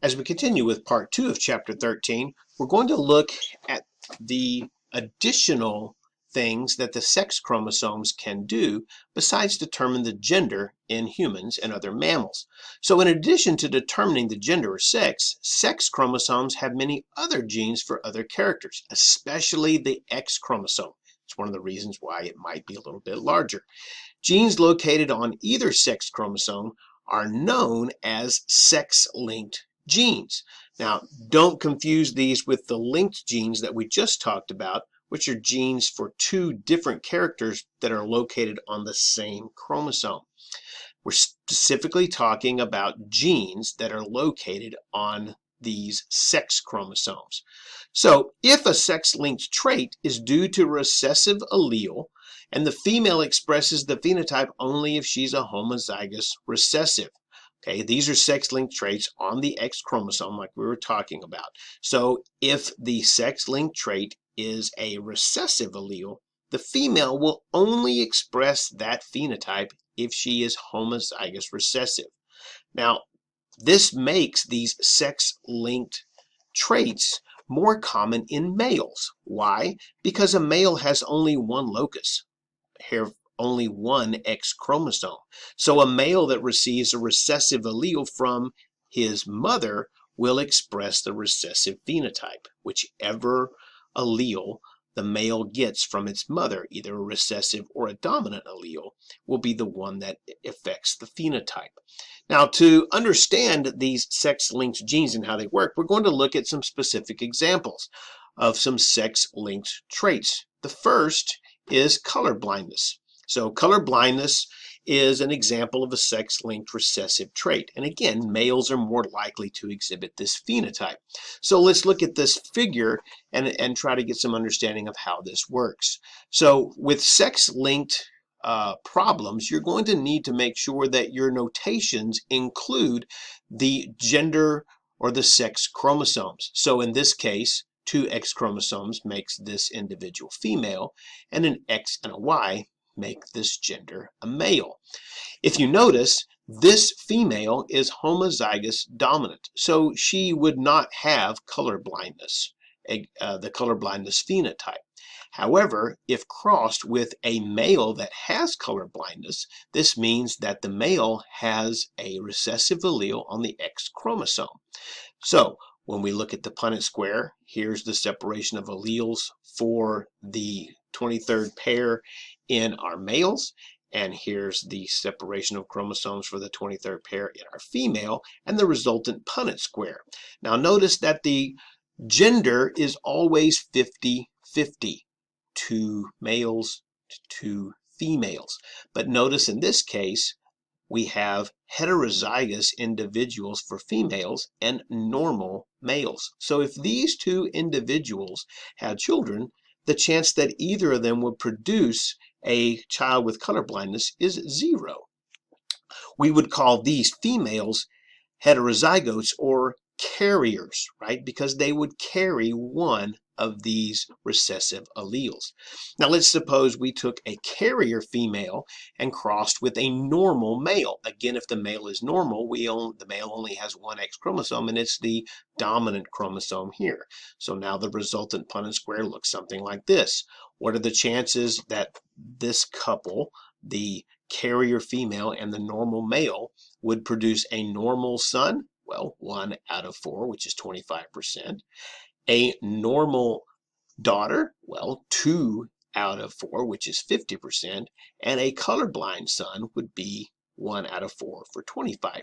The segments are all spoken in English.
As we continue with part 2 of chapter 13, we're going to look at the additional things that the sex chromosomes can do besides determine the gender in humans and other mammals. So in addition to determining the gender or sex chromosomes have many other genes for other characters, especially the X chromosome. It's one of the reasons why it might be a little bit larger. Genes located on either sex chromosome are known as sex-linked genes. Now, don't confuse these with the linked genes that we just talked about, which are genes for two different characters that are located on the same chromosome. We're specifically talking about genes that are located on these sex chromosomes. So, if a sex-linked trait is due to a recessive allele, and the female expresses the phenotype only if she's a homozygous recessive. Okay, these are sex-linked traits on the X chromosome like we were talking about. So if the sex-linked trait is a recessive allele, the female will only express that phenotype if she is homozygous recessive. Now, this makes these sex-linked traits more common in males. Why? Because a male has only one locus, only one X chromosome. So a male that receives a recessive allele from his mother will express the recessive phenotype. Whichever allele the male gets from its mother, either a recessive or a dominant allele, will be the one that affects the phenotype. Now, to understand these sex-linked genes and how they work, we're going to look at some specific examples of some sex-linked traits. The first is color blindness. So color blindness is an example of a sex-linked recessive trait. And again, males are more likely to exhibit this phenotype. So let's look at this figure and try to get some understanding of how this works. So with sex-linked problems, you're going to need to make sure that your notations include the gender or the sex chromosomes. So in this case, two X chromosomes makes this individual female, and an X and a Y make this gender a male. If you notice, this female is homozygous dominant, so she would not have color blindness, the color blindness phenotype. However, if crossed with a male that has color blindness, this means that the male has a recessive allele on the X chromosome. So when we look at the Punnett square, here's the separation of alleles for the 23rd pair in our males, and here's the separation of chromosomes for the 23rd pair in our female, and the resultant Punnett square. Now notice that the gender is always 50-50, two males to two females. But notice in this case, we have heterozygous individuals for females and normal males. So if these two individuals had children, the chance that either of them would produce a child with color blindness is 0. We would call these females heterozygotes or carriers, right? Because they would carry one of these recessive alleles. Now let's suppose we took a carrier female and crossed with a normal male. Again, if the male is normal, the male only has one X chromosome, and it's the dominant chromosome here. So now the resultant Punnett square looks something like this. What are the chances that this couple, the carrier female and the normal male, would produce a normal son? Well, 1 out of 4, which is 25%. A normal daughter? Well, 2 out of 4, which is 50%. And a colorblind son would be 1 out of 4 for 25%.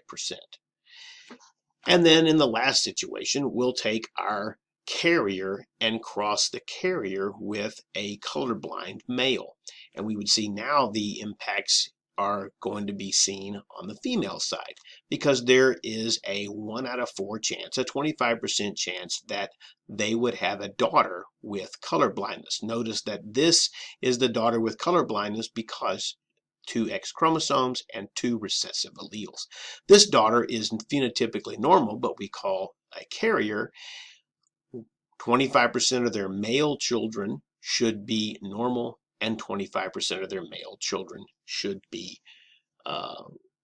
And then in the last situation, we'll take our carrier and cross the carrier with a colorblind male. And we would see now the impacts are going to be seen on the female side, because there is a 1 out of 4 chance, a 25% chance that they would have a daughter with color blindness. Notice that this is the daughter with color blindness because 2 X chromosomes and 2 recessive alleles. This daughter is phenotypically normal, but we call a carrier. 25% of their male children should be normal, and 25% of their male children should be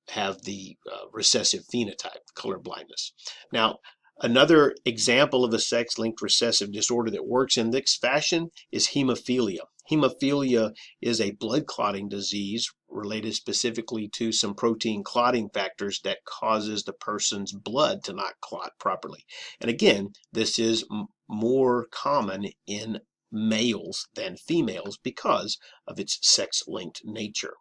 have the recessive phenotype, color blindness. Now, Another example of a sex-linked recessive disorder that works in this fashion is hemophilia. Hemophilia is a blood clotting disease related specifically to some protein clotting factors that causes the person's blood to not clot properly. And again, this is more common in males than females because of its sex-linked nature.